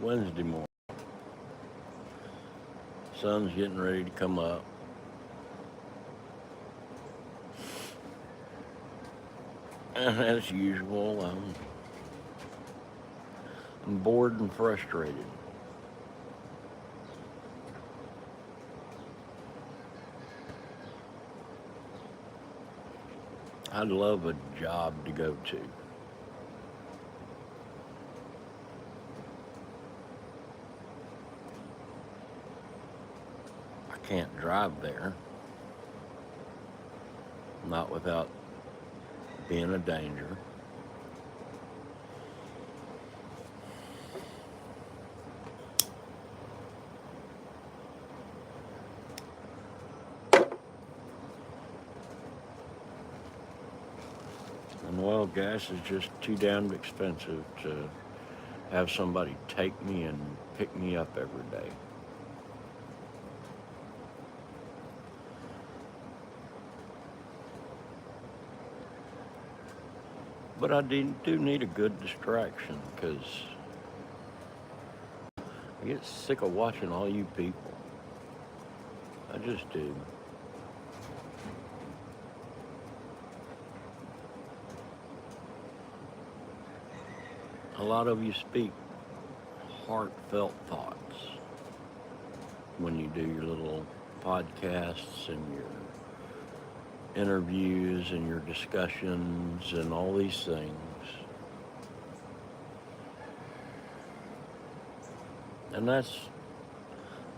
Wednesday morning. Sun's getting ready to come up. And as usual, I'm bored and frustrated. I'd love a job to go to. I can't drive there, not without being a danger. And well, gas is just too damn expensive to have somebody take me and pick me up every day. But I do need a good distraction because I get sick of watching all you people. I just do. A lot of you speak heartfelt thoughts when you do your little podcasts and your interviews and your discussions and all these things. And that's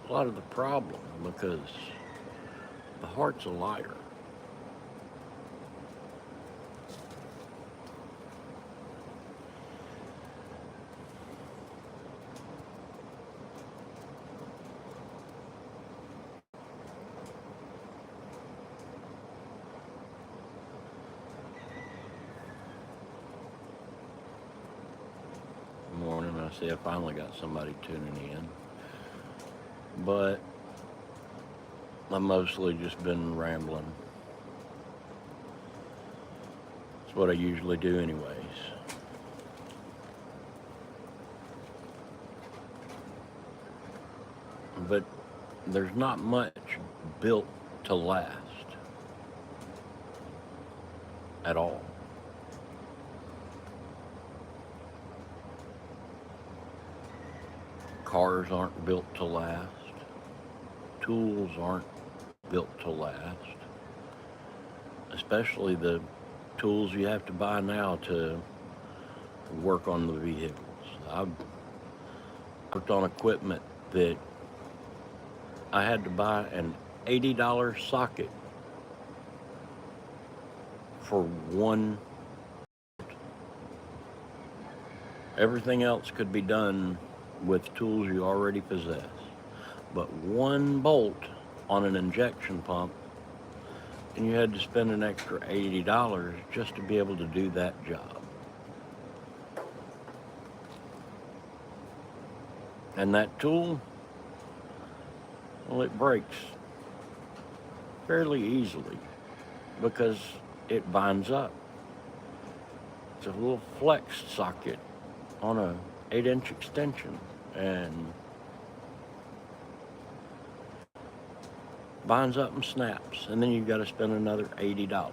a lot of the problem because the heart's a liar. Morning, I see I finally got somebody tuning in. But I've mostly just been rambling. It's what I usually do anyways. But there's not much built to last at all. Cars aren't built to last. Tools aren't built to last. Especially the tools you have to buy now to work on the vehicles. I've worked on equipment that I had to buy an $80 socket for one. Everything else could be done with tools you already possess. But one bolt on an injection pump, and you had to spend an extra $80 just to be able to do that job. And that tool, well, it breaks fairly easily because it binds up. It's a little flex socket on a 8-inch extension and binds up and snaps, and then you've got to spend another $80.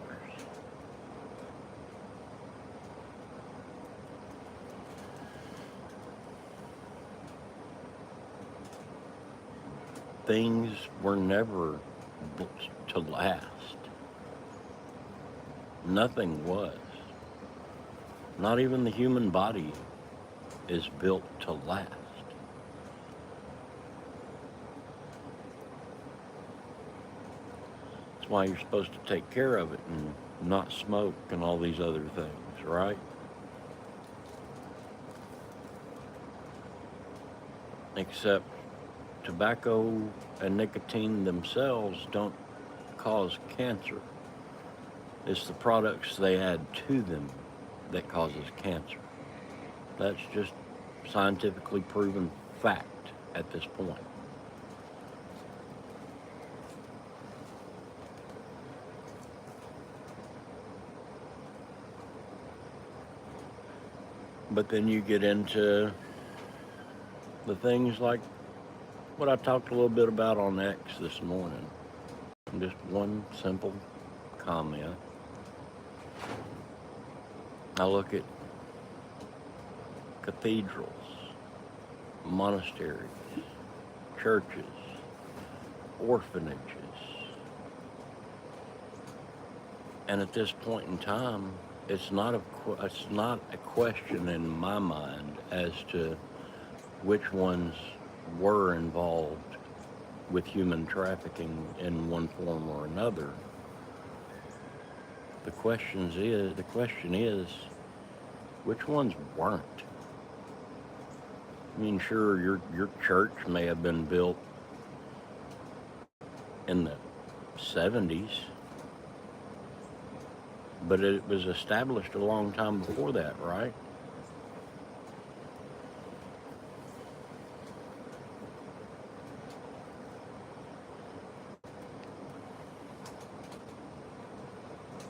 Things were never built to last. Nothing was. Not even the human body is built to last. That's why you're supposed to take care of it and not smoke and all these other things, right? Except tobacco and nicotine themselves don't cause cancer. It's the products they add to them that causes cancer. That's just scientifically proven fact at this point. But then you get into the things like what I talked a little bit about on X this morning. Just one simple comment. I look at cathedrals, monasteries, churches, orphanages, and at this point in time, it's not a question in my mind as to which ones were involved with human trafficking in one form or another. The question is, which ones weren't? I mean, sure, your church may have been built in the 70s, but it was established a long time before that, right?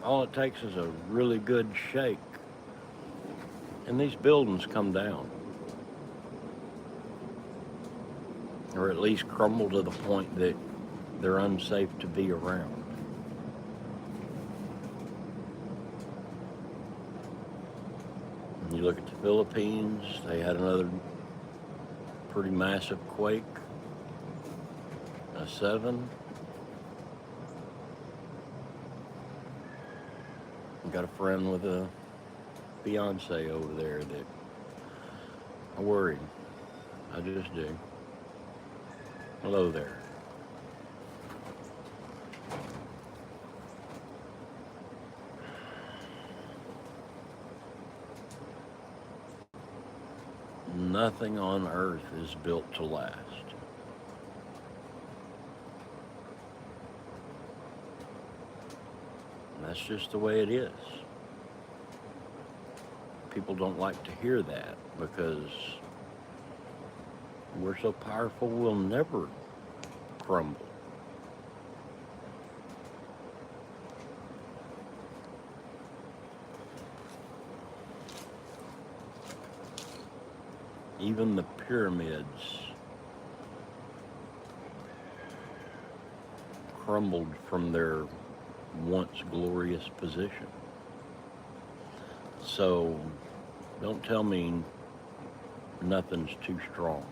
All it takes is a really good shake, and these buildings come down, or at least crumble to the point that they're unsafe to be around. And you look at the Philippines, they had another pretty massive quake, a 7. Got a friend with a fiance over there that I worry. I just do. Hello there. Nothing on earth is built to last. And that's just the way it is. People don't like to hear that because we're so powerful we'll never crumble. Even the pyramids crumbled from their once glorious position. So don't tell me nothing's too strong.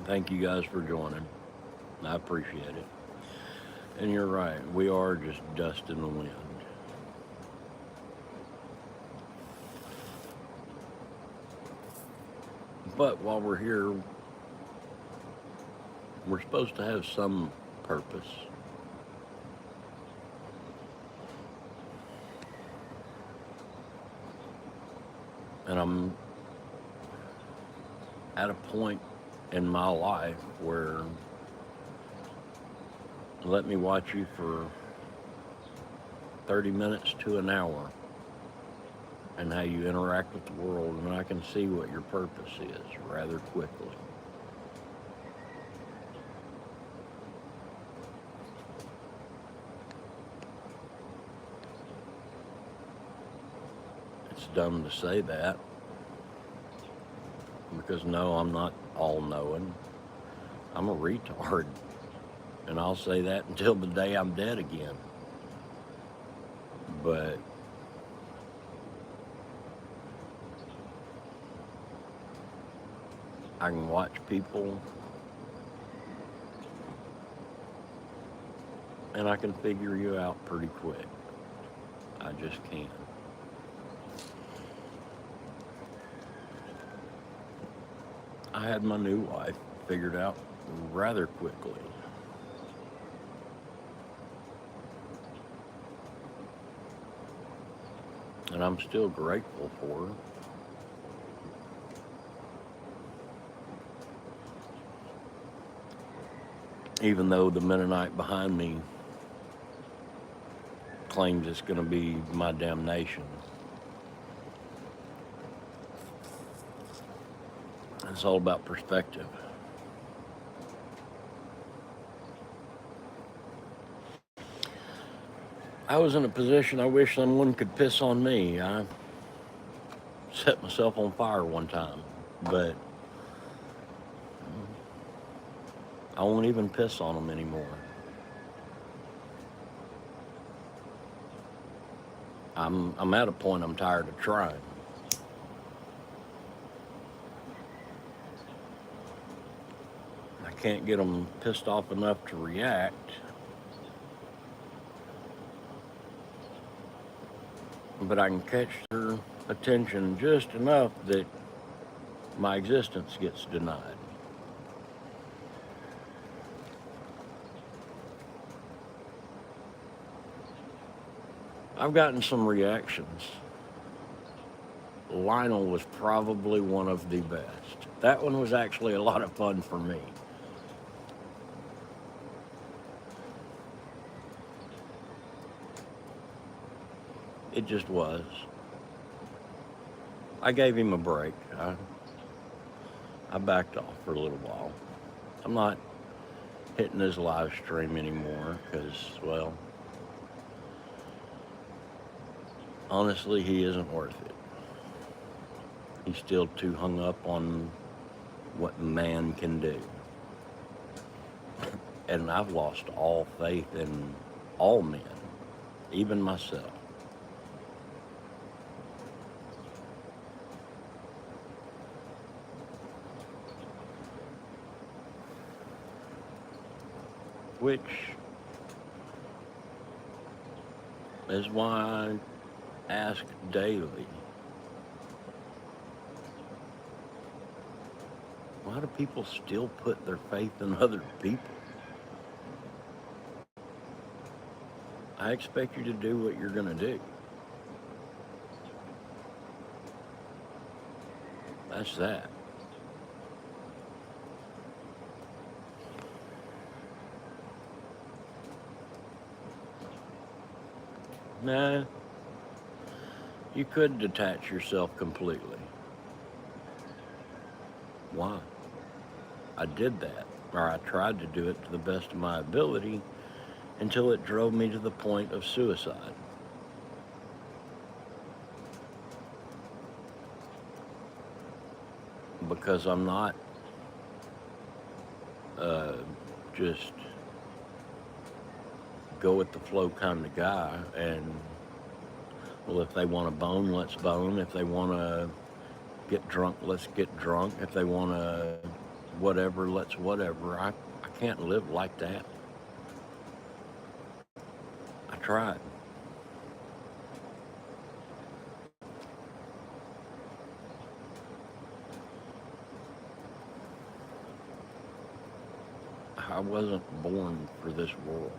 Thank you guys for joining. I appreciate it. And you're right, we are just dust in the wind. But while we're here, we're supposed to have some purpose. And I'm at a point in my life where let me watch you for 30 minutes to an hour and how you interact with the world, and I can see what your purpose is rather quickly. It's dumb to say that because no, I'm not all-knowing. I'm a retard, and I'll say that until the day I'm dead again. But I can watch people and I can figure you out pretty quick. I just can. I had my new wife figured out rather quickly. And I'm still grateful for her. Even though the Mennonite behind me claims it's going to be my damnation. It's all about perspective. I was in a position I wish someone could piss on me. I set myself on fire one time, but I won't even piss on them anymore. I'm at a point I'm tired of trying. I can't get them pissed off enough to react, but I can catch their attention just enough that my existence gets denied. I've gotten some reactions. Lionel was probably one of the best. That one was actually a lot of fun for me. It just was. I gave him a break. I backed off for a little while. I'm not hitting his live stream anymore because, well, honestly, he isn't worth it. He's still too hung up on what man can do. And I've lost all faith in all men, even myself. Which is why I ask daily, why do people still put their faith in other people? I expect you to do what you're going to do. That's that. Nah, you could detach yourself completely. Why? I did that, or I tried to do it to the best of my ability until it drove me to the point of suicide. Because I'm not just go with the flow kind of guy. And, well, if they want to bone, let's bone. If they want to get drunk, let's get drunk. If they want to whatever, let's whatever. I can't live like that. I tried. I wasn't born for this world.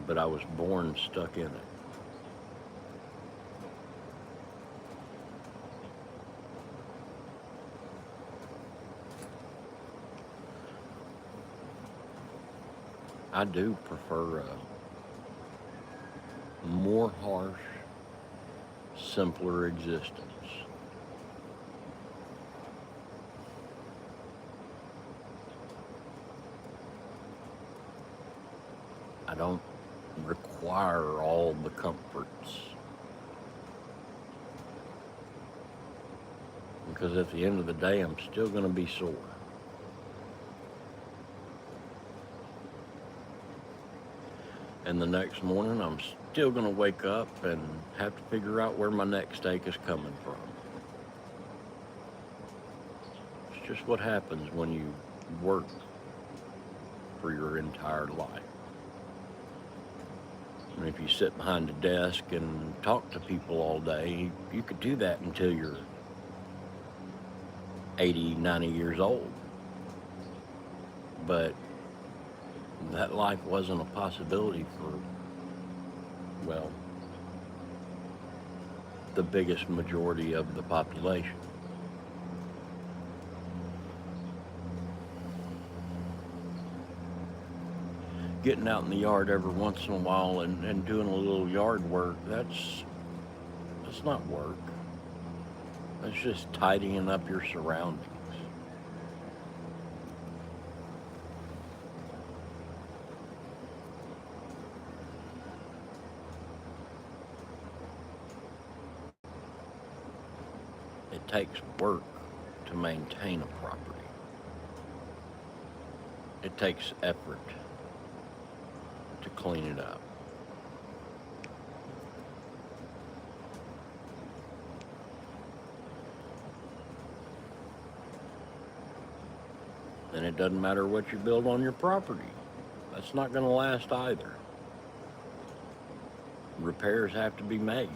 But I was born stuck in it. I do prefer a more harsh, simpler existence. I don't require all the comforts. Because at the end of the day, I'm still going to be sore. And the next morning, I'm still going to wake up and have to figure out where my next ache is coming from. It's just what happens when you work for your entire life. And if you sit behind a desk and talk to people all day, you could do that until you're 80, 90 years old. But that life wasn't a possibility for, well, the biggest majority of the population. Getting out in the yard every once in a while and doing a little yard work, that's not work. That's just tidying up your surroundings. it takes work to maintain a property. It takes effort to clean it up. And it doesn't matter what you build on your property. That's not going to last either. Repairs have to be made.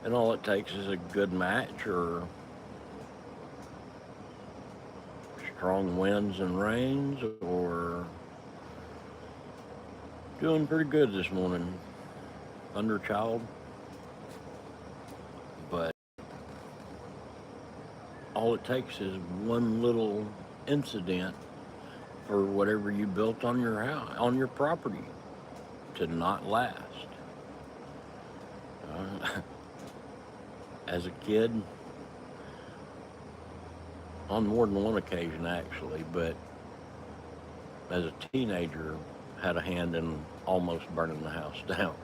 And all it takes is a good match or strong winds and rains, or doing pretty good this morning, Thunderchild. But all it takes is one little incident for whatever you built on your house, on your property, to not last. As a kid, on more than one occasion actually, but as a teenager, had a hand in almost burning the house down.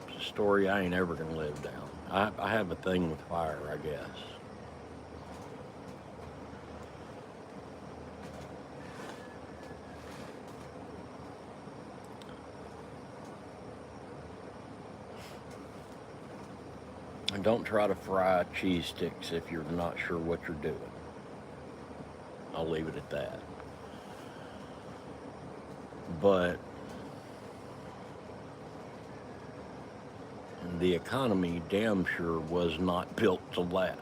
It's a story I ain't ever gonna live down. I have a thing with fire, I guess. And don't try to fry cheese sticks if you're not sure what you're doing. I'll leave it at that. But the economy damn sure was not built to last.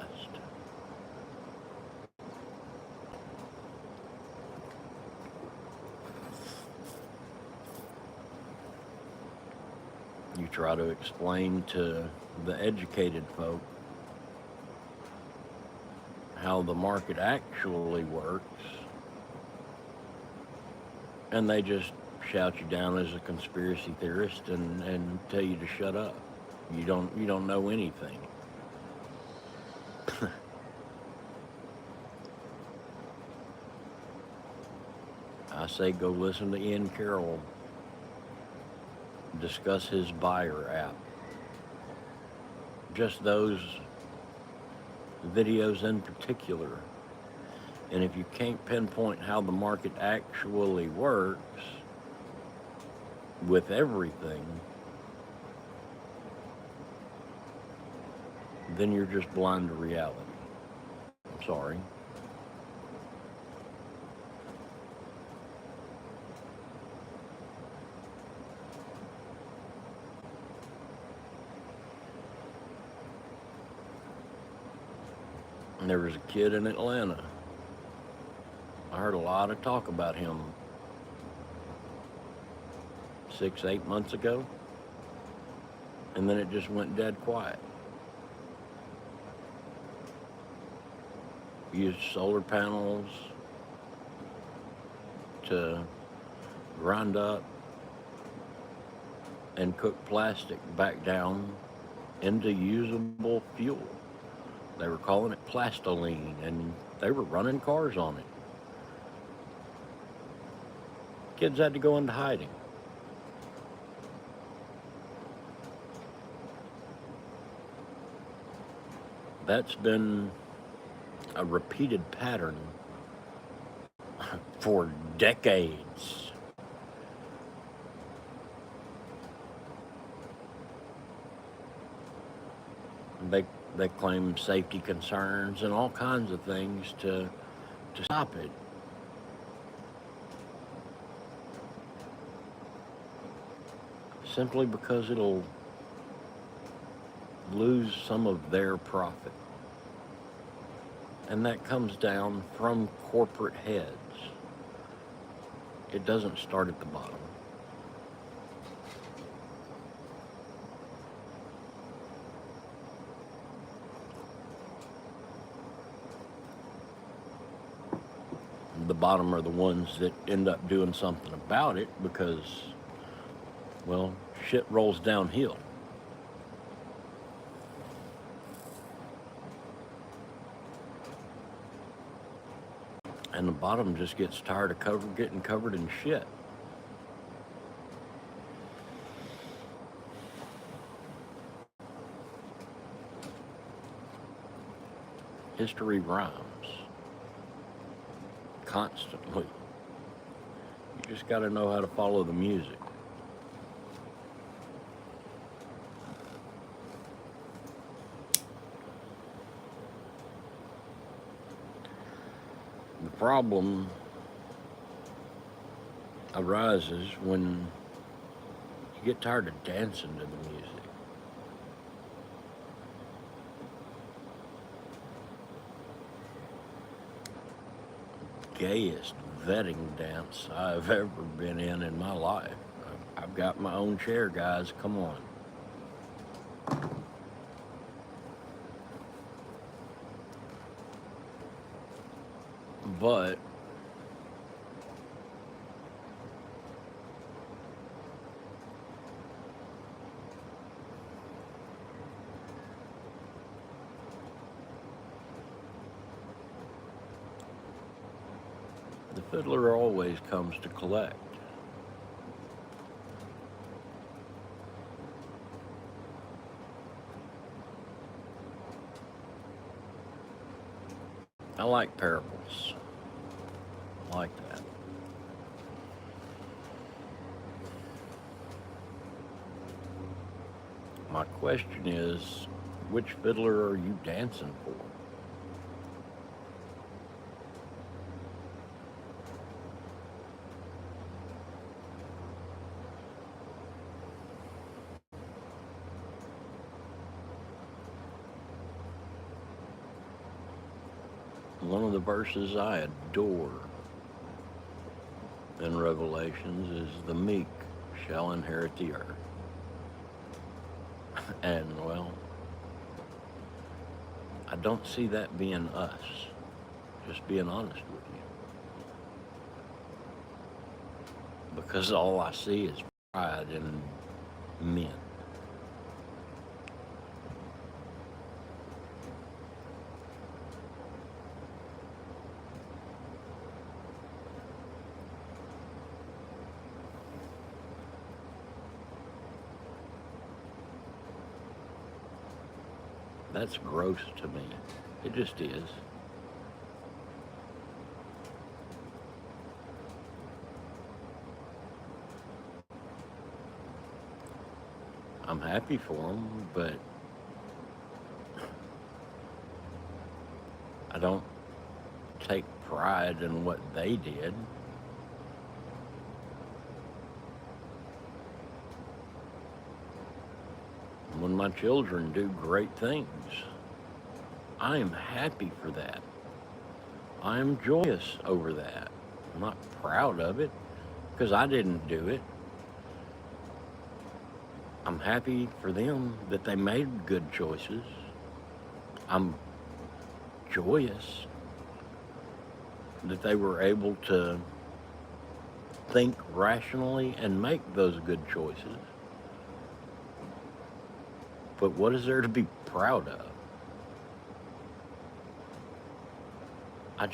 You try to explain to the educated folk how the market actually works, and they just shout you down as a conspiracy theorist and tell you to shut up. You don't know anything. I say go listen to Ian Carroll discuss his buyer app. Just those videos in particular. And if you can't pinpoint how the market actually works with everything, then you're just blind to reality. I'm sorry. And there was a kid in Atlanta. I heard a lot of talk about him 6-8 months ago, and then it just went dead quiet. Used solar panels to grind up and cook plastic back down into usable fuel. They were calling it plastoline, and they were running cars on it. Kids had to go into hiding. That's been a repeated pattern for decades. They claim safety concerns and all kinds of things to stop it. Simply because it'll lose some of their profit. And that comes down from corporate heads. It doesn't start at the bottom. The bottom are the ones that end up doing something about it because, well, shit rolls downhill. And the bottom just gets tired of getting covered in shit. History rhymes constantly. You just got to know how to follow the music. The problem arises when you get tired of dancing to the music. Gayest vetting dance I've ever been in my life. I've got my own chair, guys. Come on. But the fiddler always comes to collect. I like parables. I like that. My question is, which fiddler are you dancing for? One of the verses I adore in Revelations is the meek shall inherit the earth. And, well, I don't see that being us, just being honest with you. Because all I see is pride in men. That's gross to me. It just is. I'm happy for them, but I don't take pride in what they did. When my children do great things, I am happy for that. I am joyous over that. I'm not proud of it because I didn't do it. I'm happy for them that they made good choices. I'm joyous that they were able to think rationally and make those good choices. But what is there to be proud of? I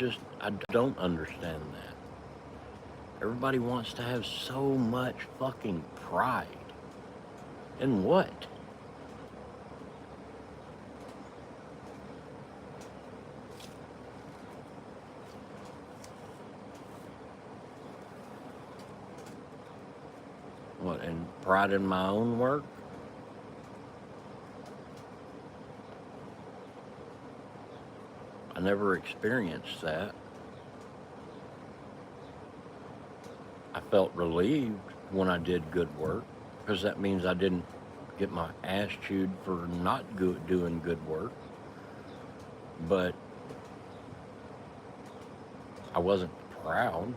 don't understand that. Everybody wants to have so much fucking pride. In what? What, and pride in my own work? I never experienced that. I felt relieved when I did good work because that means I didn't get my ass chewed for not doing good work. But I wasn't proud.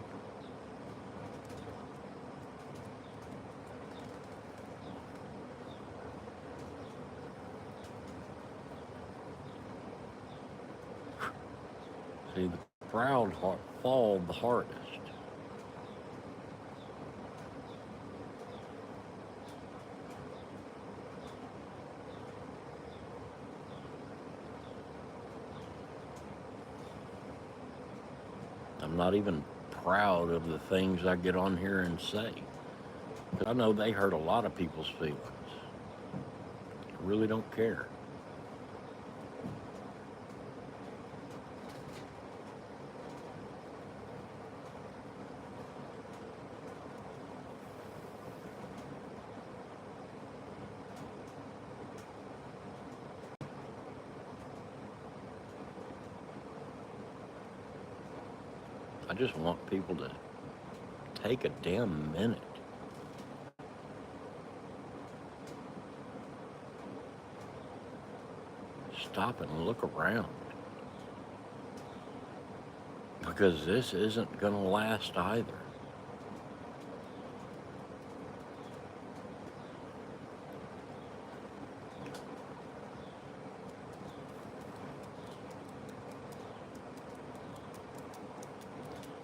See, the proud fall the hardest. I'm not even proud of the things I get on here and say. I know they hurt a lot of people's feelings. I really don't care. I just want people to take a damn minute. Stop and look around. Because this isn't going to last either.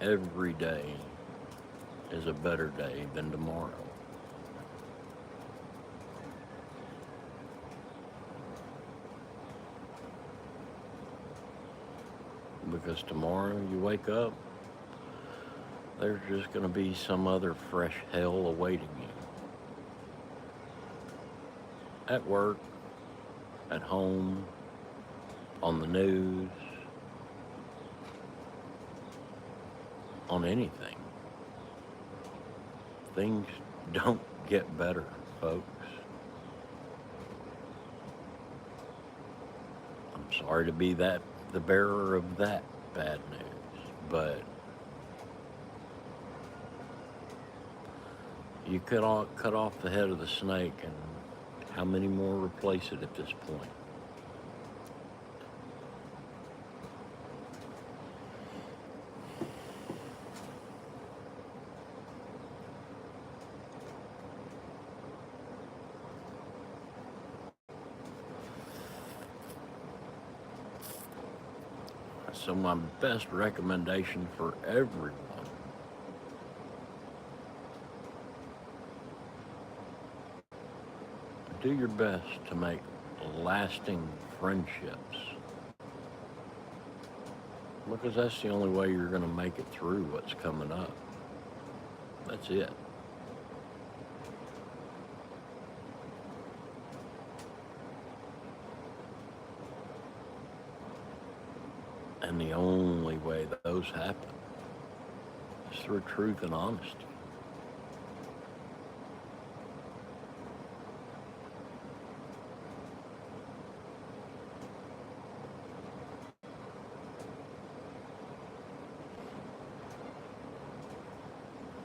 Every day is a better day than tomorrow. Because tomorrow you wake up, there's just going to be some other fresh hell awaiting you. At work, at home, on the news, on anything. Things don't get better, folks. I'm sorry to be the bearer of that bad news, but you could cut off the head of the snake, and how many more replace it at this point? So my best recommendation for everyone do your best to make lasting friendships, because that's the only way you're going to make it through what's coming up. That's it. And the only way those happen is through truth and honesty.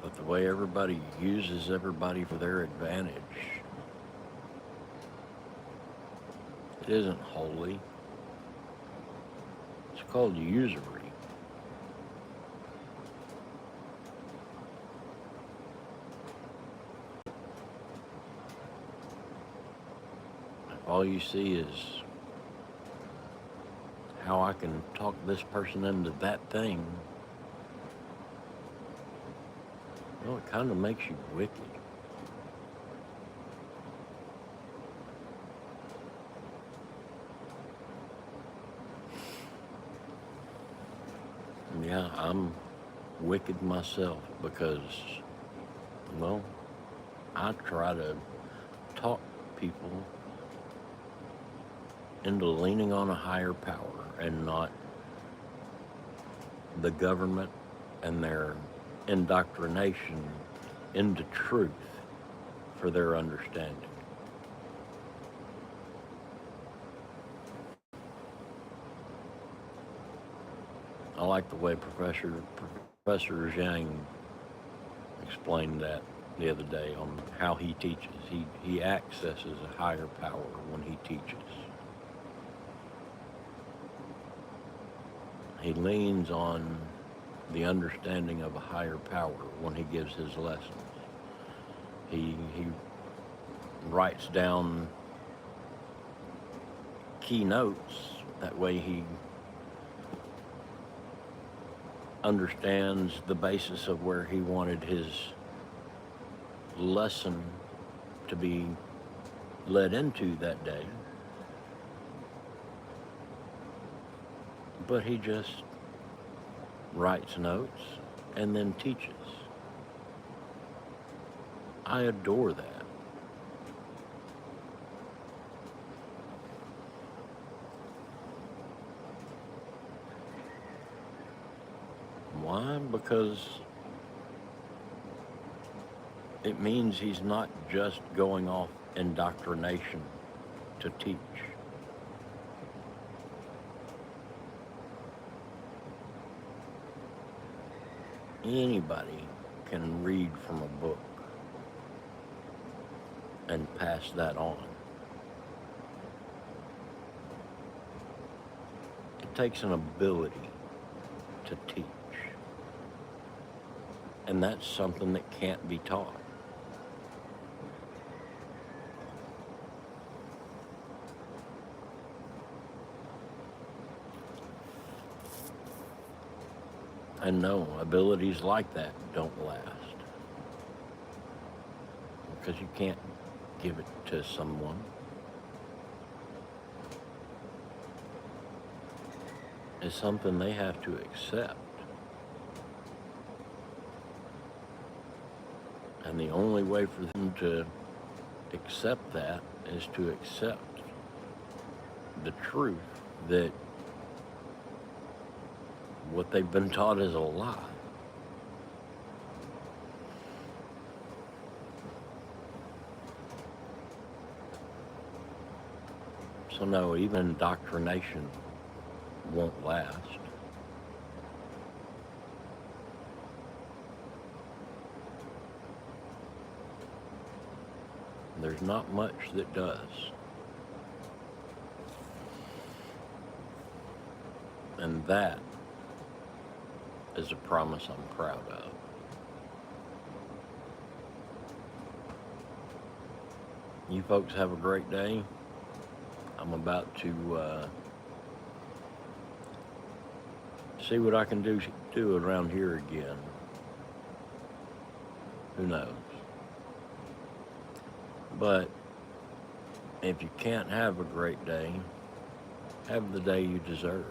But the way everybody uses everybody for their advantage, it isn't holy. It's called usury. If all you see is how I can talk this person into that thing, well, it kind of makes you wicked. Yeah, I'm wicked myself because, well, I try to talk people into leaning on a higher power and not the government and their indoctrination into truth for their understanding. I like the way Professor Zhang explained that the other day on how he teaches. He accesses a higher power when he teaches. He leans on the understanding of a higher power when he gives his lessons. He writes down key notes. That way he understands the basis of where he wanted his lesson to be led into that day. But he just writes notes and then teaches. I adore that. Why? Because it means he's not just going off indoctrination to teach. Anybody can read from a book and pass that on. It takes an ability to teach. And that's something that can't be taught. And no, abilities like that don't last. Because you can't give it to someone. It's something they have to accept. And the only way for them to accept that is to accept the truth that what they've been taught is a lie. So no, even indoctrination won't last. There's not much that does. And that is a promise I'm proud of. You folks have a great day. I'm about to see what I can do around here again. Who knows? But if you can't have a great day, have the day you deserve.